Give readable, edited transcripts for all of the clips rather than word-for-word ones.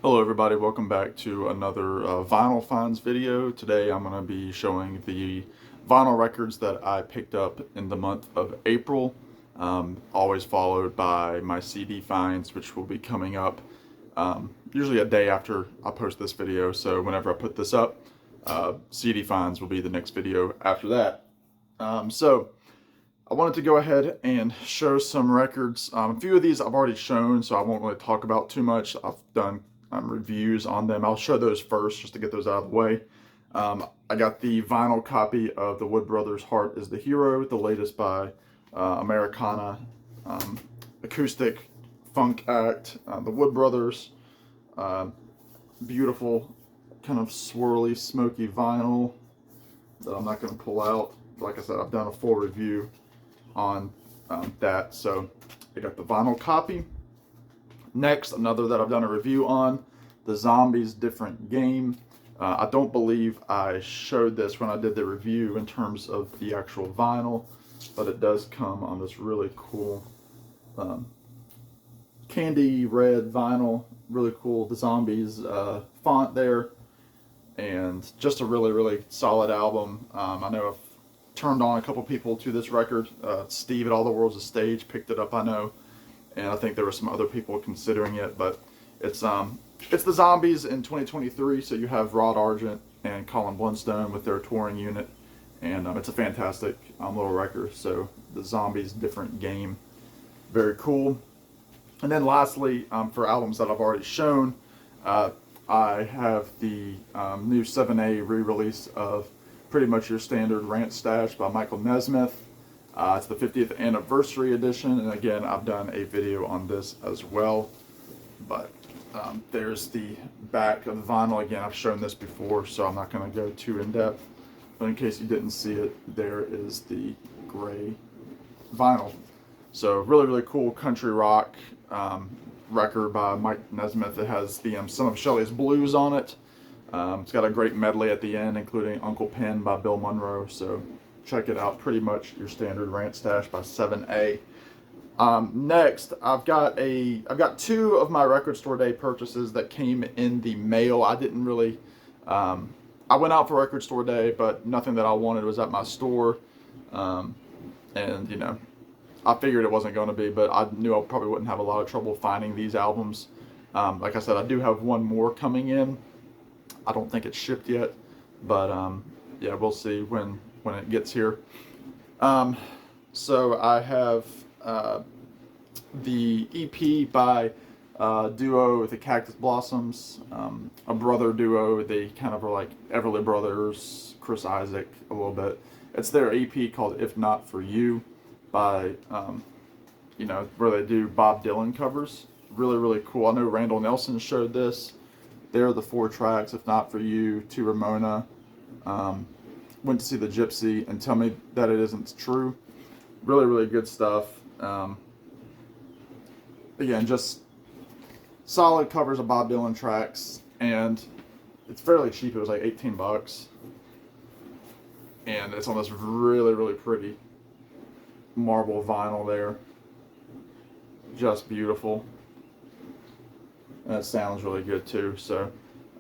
Hello everybody, welcome back to another vinyl finds video. Today I'm going to be showing the vinyl records that I picked up in the month of April, always followed by my CD finds, which will be coming up usually a day after I post this video. So whenever I put this up, CD finds will be the next video after that. So I wanted to go ahead and show some records. A few of these I've already shown, so I won't really talk about too much. I've done reviews on them. I'll show those first just to get those out of the way. I got the vinyl copy of the Wood Brothers' Heart is the Hero, the latest by Americana Acoustic Funk Act. The Wood Brothers, beautiful kind of swirly, smoky vinyl that I'm not going to pull out. Like I said, I've done a full review on that. So I got the vinyl copy. Next, another that I've done a review on, the Zombies Different Game. I don't believe I showed this when I did the review in terms of the actual vinyl, but it does come on this really cool candy red vinyl. Really cool, the Zombies font there, and just a really solid album. I know I've turned on a couple people to this record. Steve at All the World's a Stage picked it up, I know, and I think there were some other people considering it, but it's the Zombies in 2023, so you have Rod Argent and Colin Blunstone with their touring unit, and it's a fantastic little record. So the Zombies Different Game, very cool. And then lastly, for albums that I've already shown, I have the new 7A re-release of Pretty Much Your Standard Rant Stash by Michael Nesmith. It's the 50th anniversary edition, and again, I've done a video on this as well. But there's the back of the vinyl. Again, I've shown this before, so I'm not going to go too in depth. But in case you didn't see it, there is the gray vinyl. So really cool country rock record by Mike Nesmith. It has the Some of Shelley's Blues on it. It's got a great medley at the end, including Uncle Pen by Bill Monroe. So check it out. Pretty Much Your Standard Rant Stash by 7A. Next, I've got two of my Record Store Day purchases that came in the mail. I didn't really, I went out for Record Store Day, but nothing that I wanted was at my store. And you know, I figured it wasn't going to be, but I knew I probably wouldn't have a lot of trouble finding these albums. Like I said, I do have one more coming in. I don't think it's shipped yet, but yeah, we'll see when it gets here. So I have the EP by duo The Cactus Blossoms, a brother duo. They kind of are like Everly Brothers, Chris Isaak a little bit. It's their EP called If Not For You by, you know, where they do Bob Dylan covers. Really cool. I know Randall Nelson showed this. There are the 4 tracks, If Not For You, To Ramona, Went to See the Gypsy, and Tell Me That It Isn't True. Really good stuff. Again, just solid covers of Bob Dylan tracks, and it's fairly cheap. It was like $18, and it's on this really pretty marble vinyl there. Just beautiful. And it sounds really good too. So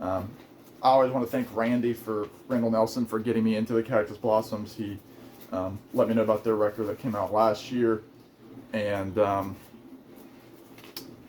I always want to thank Randall Nelson for getting me into the Cactus Blossoms. He let me know about their record that came out last year, and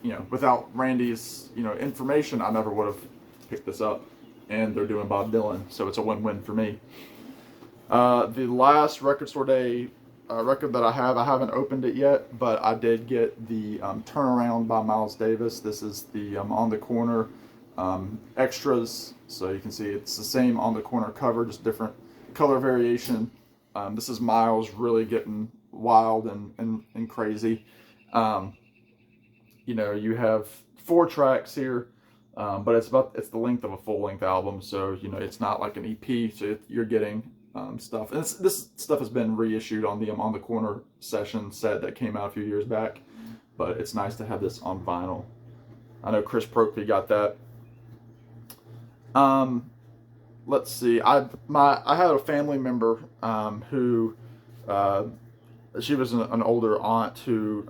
you know, without Randy's information, I never would have picked this up. And they're doing Bob Dylan, so it's a win-win for me. The last Record Store Day record that I haven't opened it yet, but I did get the Turnaround by Miles Davis. This is the On the Corner extras, so you can see it's the same On the Corner cover, just different color variation. This is Miles really getting wild and crazy. You know, you have 4 tracks here, but it's the length of a full-length album, so you know it's not like an EP. So you're getting stuff, and this stuff has been reissued on the Corner session set that came out a few years back, but it's nice to have this on vinyl. I know Chris Prokey got that. Let's see. I had a family member who she was an older aunt who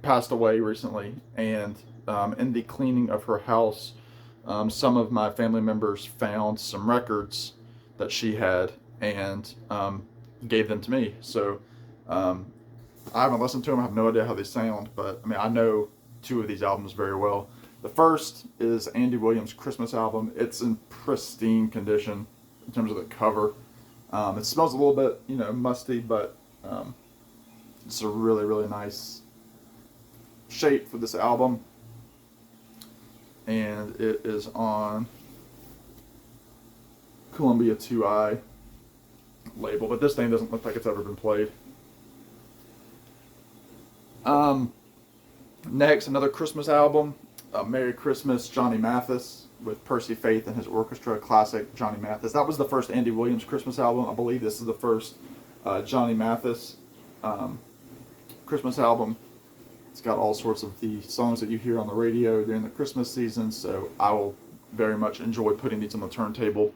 passed away recently, and in the cleaning of her house, some of my family members found some records that she had and gave them to me. So I haven't listened to them. I have no idea how they sound, but I mean, I know two of these albums very well. The first is Andy Williams' Christmas album. It's in pristine condition in terms of the cover. It smells a little bit, musty, but it's a really, really nice shape for this album. And it is on Columbia 2i label, but this thing doesn't look like it's ever been played. Next, another Christmas album, Merry Christmas, Johnny Mathis, with Percy Faith and his orchestra, classic Johnny Mathis. That was the first Andy Williams Christmas album. I believe this is the first Johnny Mathis Christmas album. It's got all sorts of the songs that you hear on the radio during the Christmas season, so I will very much enjoy putting these on the turntable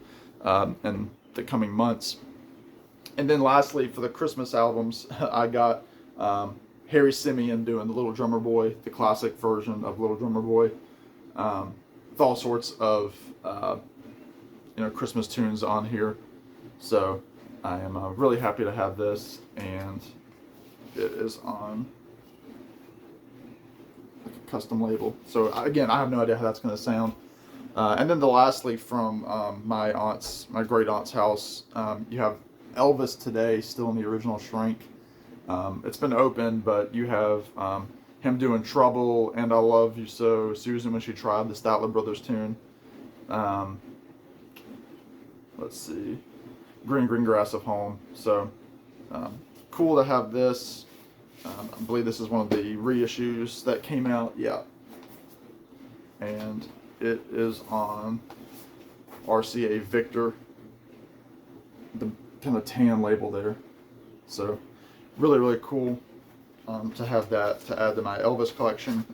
in the coming months. And then lastly, for the Christmas albums, I got Harry Simeon doing the Little Drummer Boy, the classic version of Little Drummer Boy, with all sorts of Christmas tunes on here. So I am really happy to have this, and it is on a custom label. So again, I have no idea how that's going to sound. And then lastly, from my great aunt's house, you have Elvis Today, still in the original shrink. It's been open, but you have him doing Trouble and I Love You So, Susan When She Tried, the Statler Brothers tune. Let's see, Green Green Grass of Home. So cool to have this. I believe this is one of the reissues that came out. Yeah. And it is on RCA Victor, the kind of tan label there. So really, really cool to have that to add to my Elvis collection.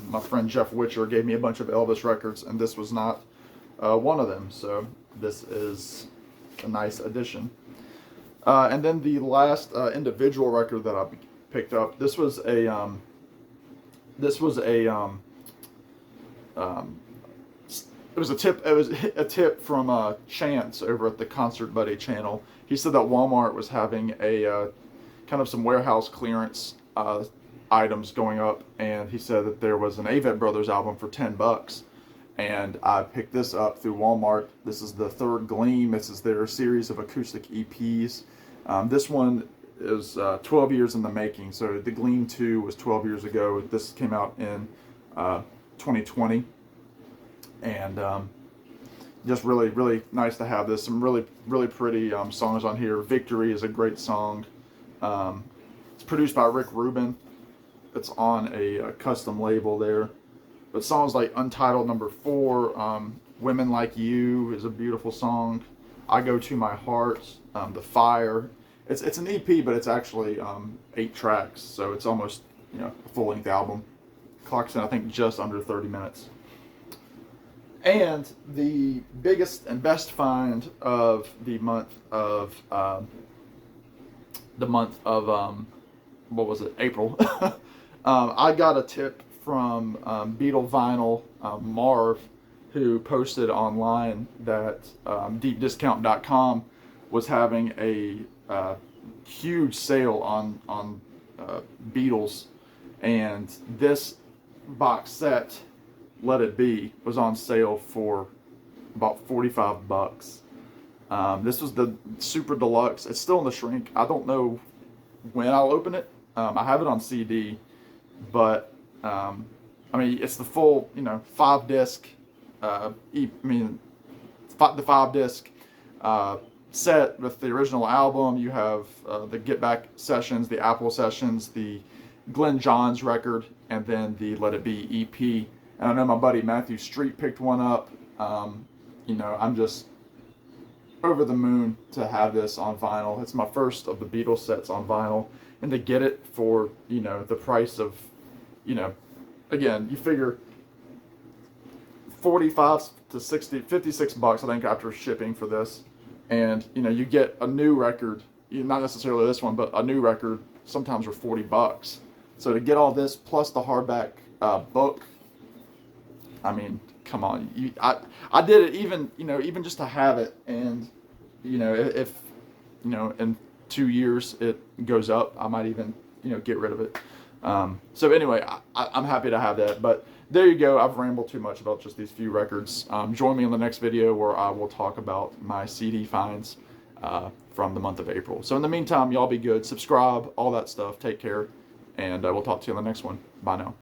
My friend Jeff Witcher gave me a bunch of Elvis records, and this was not one of them. So this is a nice addition. And then the last individual record that I picked up. This was a tip from Chance over at the Concert Buddy channel. He said that Walmart was having a kind of some warehouse clearance items going up, and he said that there was an Avett Brothers album for $10, and I picked this up through Walmart. This is the third Gleam. This is their series of acoustic EPs. This one is 12 years in the making. So the Gleam 2 was 12 years ago. This came out in 2020, and just really, really nice to have this. Some really, really pretty songs on here. Victory is a great song. It's produced by Rick Rubin. It's on a custom label there. But songs like Untitled Number 4, Women Like You is a beautiful song. I Go To My Heart, The Fire. It's an EP, but it's actually 8 tracks, so it's almost a full-length album. Clocks in, I think, just under 30 minutes. And the biggest and best find of the month of what was it, April. I got a tip from Beatle Vinyl Marv, who posted online that deepdiscount.com was having a huge sale on Beatles, and this box set, Let It Be, was on sale for about $45. This was the super deluxe. It's still in the shrink. I don't know when I'll open it. I have it on CD, but it's the full 5-disc the 5-disc set with the original album. You have the Get Back sessions, the Apple sessions, the Glenn Johns record, and then the Let It Be EP. And I know my buddy Matthew Street picked one up. I'm just over the moon to have this on vinyl. It's my first of the Beatles sets on vinyl, and to get it for the price of again, you figure 45 to 60, $56, I think, after shipping for this. And you get a new record, not necessarily this one, but a new record sometimes for $40. So to get all this plus the hardback book, I mean, come on. I did it even, even just to have it. And, if in 2 years it goes up, I might even, get rid of it. So anyway, I'm happy to have that. But there you go. I've rambled too much about just these few records. Join me in the next video where I will talk about my CD finds from the month of April. So in the meantime, y'all be good. Subscribe, all that stuff. Take care. And we'll talk to you in the next one. Bye now.